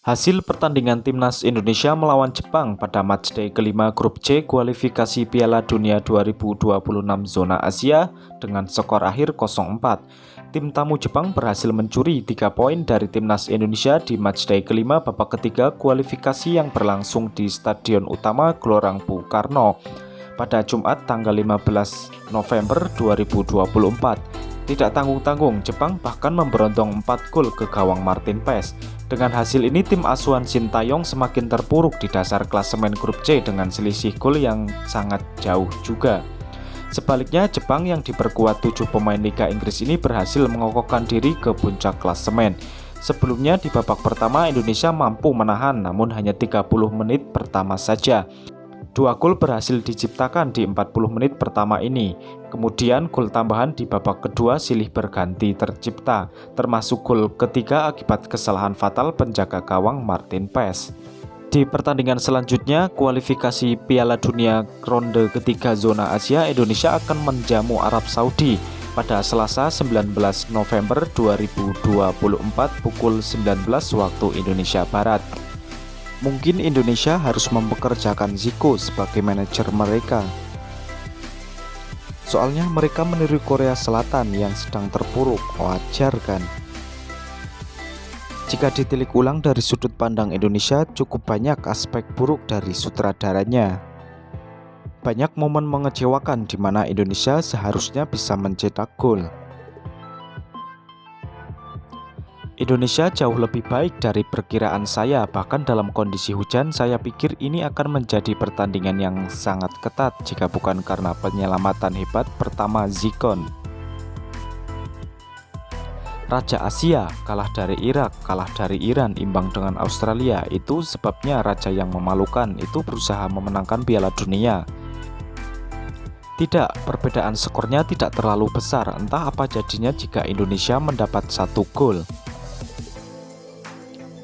Hasil pertandingan timnas Indonesia melawan Jepang pada matchday kelima grup C kualifikasi Piala Dunia 2026 zona Asia dengan skor akhir 0-4. Tim tamu Jepang berhasil mencuri 3 poin dari timnas Indonesia di matchday kelima babak ketiga kualifikasi yang berlangsung di Stadion Utama Gelora Bung Karno pada Jumat tanggal 15 November 2024. Tidak tanggung-tanggung, Jepang bahkan memberondong 4 gol ke gawang Martin Paes. Dengan hasil ini, tim asuhan Sintayong semakin terpuruk di dasar klasemen grup C dengan selisih gol yang sangat jauh juga. Sebaliknya, Jepang yang diperkuat 7 pemain Liga Inggris ini berhasil mengokohkan diri ke puncak klasemen. Sebelumnya di babak pertama Indonesia mampu menahan, namun hanya 30 menit pertama saja. 2 gol berhasil diciptakan di 40 menit pertama ini. Kemudian gol tambahan di babak kedua silih berganti tercipta, termasuk gol ketiga akibat kesalahan fatal penjaga gawang Martin Paes. Di pertandingan selanjutnya, kualifikasi Piala Dunia ronde ketiga zona Asia, Indonesia akan menjamu Arab Saudi pada Selasa 19 November 2024 pukul 19 waktu Indonesia Barat. Mungkin Indonesia harus mempekerjakan Zico sebagai manajer mereka. Soalnya mereka meniru Korea Selatan yang sedang terpuruk, wajar kan? Jika ditilik ulang dari sudut pandang Indonesia, cukup banyak aspek buruk dari sutradaranya. Banyak momen mengecewakan di mana Indonesia seharusnya bisa mencetak gol. Indonesia jauh lebih baik dari perkiraan saya, bahkan dalam kondisi hujan saya pikir ini akan menjadi pertandingan yang sangat ketat jika bukan karena penyelamatan hebat pertama Zikon. Raja Asia kalah dari Irak, kalah dari Iran, imbang dengan Australia, itu sebabnya raja yang memalukan itu berusaha memenangkan Piala Dunia. Tidak, perbedaan skornya tidak terlalu besar, entah apa jadinya jika Indonesia mendapat 1 gol.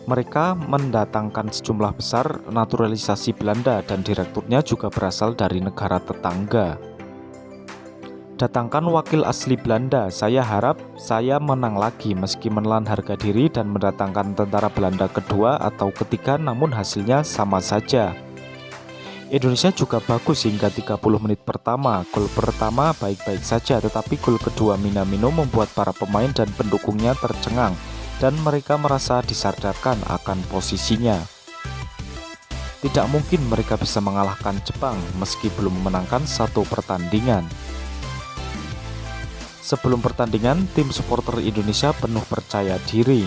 Mereka mendatangkan sejumlah besar naturalisasi Belanda dan direkturnya juga berasal dari negara tetangga. Datangkan wakil asli Belanda, saya harap saya menang lagi meski menelan harga diri dan mendatangkan tentara Belanda kedua atau ketiga, namun hasilnya sama saja. Indonesia juga bagus hingga 30 menit pertama. Gol pertama baik-baik saja, tetapi gol kedua Minamino membuat para pemain dan pendukungnya tercengang dan mereka merasa disadarkan akan posisinya. Tidak mungkin mereka bisa mengalahkan Jepang meski belum memenangkan 1 pertandingan. Sebelum pertandingan, tim supporter Indonesia penuh percaya diri.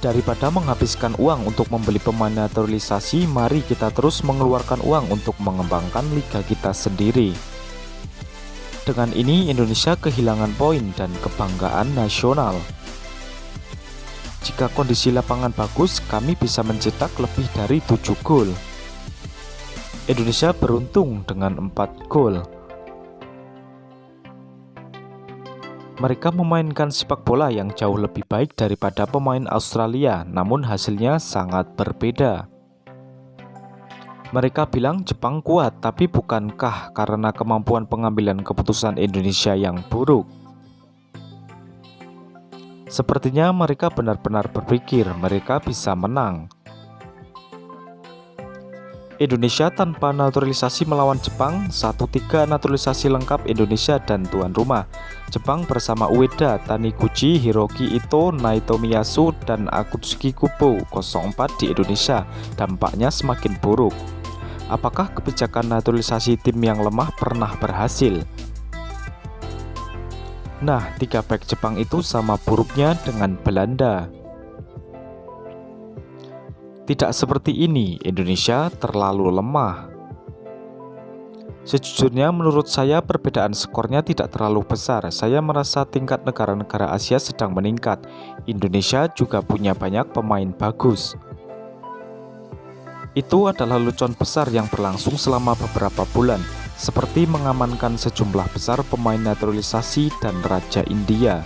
Daripada menghabiskan uang untuk membeli pemain naturalisasi, mari kita terus mengeluarkan uang untuk mengembangkan liga kita sendiri. Dengan ini Indonesia kehilangan poin dan kebanggaan nasional. Jika kondisi lapangan bagus, kami bisa mencetak lebih dari 7 gol. Indonesia beruntung dengan 4 gol. Mereka memainkan sepak bola yang jauh lebih baik daripada pemain Australia, namun hasilnya sangat berbeda. Mereka bilang Jepang kuat, tapi bukankah karena kemampuan pengambilan keputusan Indonesia yang buruk? Sepertinya mereka benar-benar berpikir mereka bisa menang. Indonesia tanpa naturalisasi melawan Jepang, 1-3 naturalisasi lengkap Indonesia dan tuan rumah. Jepang bersama Ueda, Taniguchi, Hiroki Ito, Naito Miyasu, dan Akutsuki Kubo 0-4 di Indonesia. Dampaknya semakin buruk. Apakah kebijakan naturalisasi tim yang lemah pernah berhasil? Nah, 3 bek Jepang itu sama buruknya dengan Belanda. Tidak seperti ini, Indonesia terlalu lemah. Sejujurnya menurut saya perbedaan skornya tidak terlalu besar. Saya merasa tingkat negara-negara Asia sedang meningkat. Indonesia juga punya banyak pemain bagus. Itu adalah lelucon besar yang berlangsung selama beberapa bulan, seperti mengamankan sejumlah besar pemain naturalisasi dan Raja India.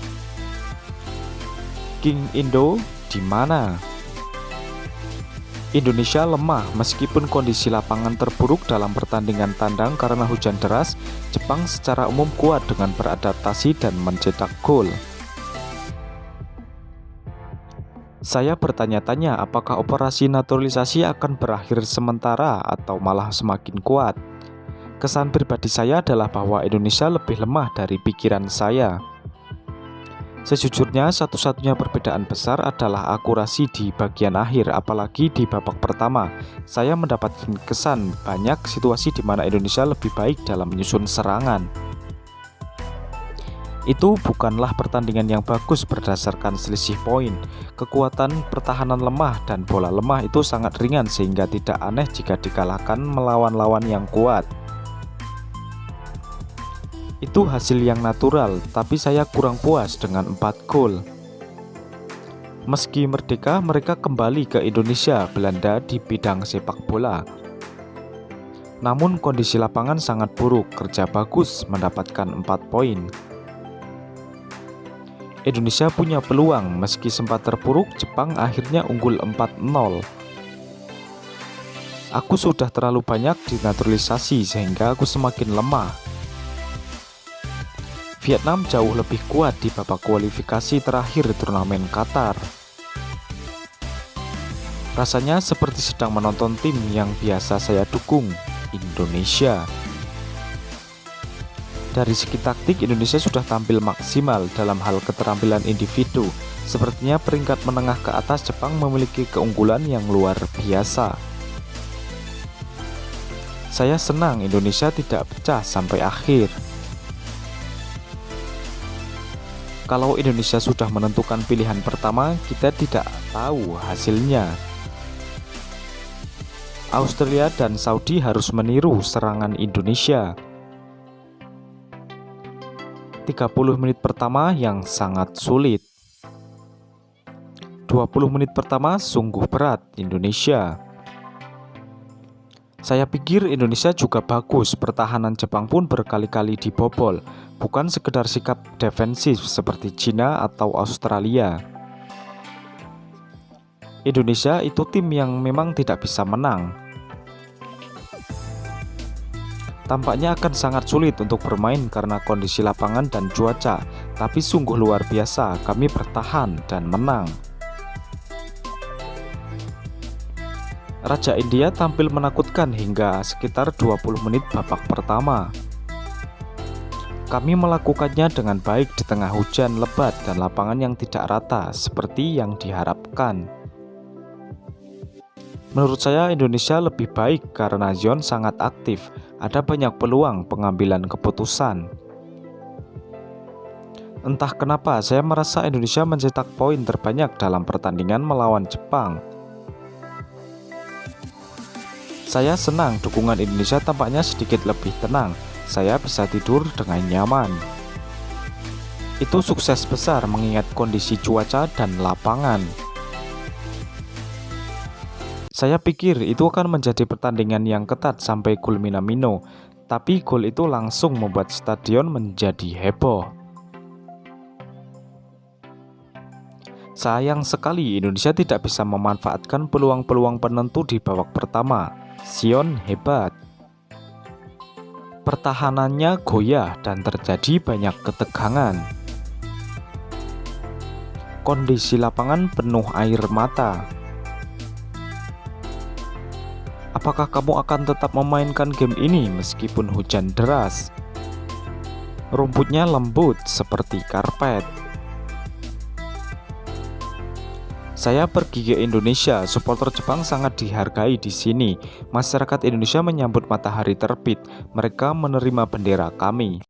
King Indo di mana? Indonesia lemah meskipun kondisi lapangan terburuk dalam pertandingan tandang karena hujan deras. Jepang secara umum kuat dengan beradaptasi dan mencetak gol. Saya bertanya-tanya apakah operasi naturalisasi akan berakhir sementara atau malah semakin kuat. Kesan pribadi saya adalah bahwa Indonesia lebih lemah dari pikiran saya. Sejujurnya, satu-satunya perbedaan besar adalah akurasi di bagian akhir, apalagi di babak pertama. Saya mendapatkan kesan banyak situasi di mana Indonesia lebih baik dalam menyusun serangan. Itu bukanlah pertandingan yang bagus berdasarkan selisih poin. Kekuatan pertahanan lemah dan bola lemah itu sangat ringan sehingga tidak aneh jika dikalahkan melawan lawan yang kuat. Itu hasil yang natural, tapi saya kurang puas dengan 4 gol. Meski merdeka, mereka kembali ke Indonesia, Belanda di bidang sepak bola. Namun kondisi lapangan sangat buruk, kerja bagus mendapatkan 4 poin. Indonesia punya peluang, meski sempat terpuruk, Jepang akhirnya unggul 4-0. Aku sudah terlalu banyak dinaturalisasi sehingga aku semakin lemah. Vietnam jauh lebih kuat di babak kualifikasi terakhir turnamen Qatar. Rasanya seperti sedang menonton tim yang biasa saya dukung, Indonesia. Dari segi taktik, Indonesia sudah tampil maksimal dalam hal keterampilan individu. Sepertinya peringkat menengah ke atas Jepang memiliki keunggulan yang luar biasa. Saya senang Indonesia tidak pecah sampai akhir. Kalau Indonesia sudah menentukan pilihan pertama, kita tidak tahu hasilnya. Australia dan Saudi harus meniru serangan Indonesia. 30 menit pertama yang sangat sulit. 20 menit pertama sungguh berat Indonesia. Saya pikir Indonesia juga bagus, pertahanan Jepang pun berkali-kali dibobol, bukan sekedar sikap defensif seperti Cina atau Australia. Indonesia itu tim yang memang tidak bisa menang. Tampaknya akan sangat sulit untuk bermain karena kondisi lapangan dan cuaca, tapi sungguh luar biasa, kami bertahan dan menang. Raja India tampil menakutkan hingga sekitar 20 menit babak pertama. Kami melakukannya dengan baik di tengah hujan lebat dan lapangan yang tidak rata seperti yang diharapkan. Menurut saya Indonesia lebih baik karena Zion sangat aktif, ada banyak peluang pengambilan keputusan. Entah kenapa saya merasa Indonesia mencetak poin terbanyak dalam pertandingan melawan Jepang. Saya senang dukungan Indonesia tampaknya sedikit lebih tenang. Saya bisa tidur dengan nyaman. Itu sukses besar mengingat kondisi cuaca dan lapangan. Saya pikir itu akan menjadi pertandingan yang ketat sampai gol Minamino, tapi gol itu langsung membuat stadion menjadi heboh. Sayang sekali Indonesia tidak bisa memanfaatkan peluang-peluang penentu di babak pertama. Zion hebat. Pertahanannya goyah dan terjadi banyak ketegangan. Kondisi lapangan penuh air mata. Apakah kamu akan tetap memainkan game ini meskipun hujan deras? Rumputnya lembut seperti karpet. Saya pergi ke Indonesia, supporter Jepang sangat dihargai di sini. Masyarakat Indonesia menyambut matahari terbit, mereka menerima bendera kami.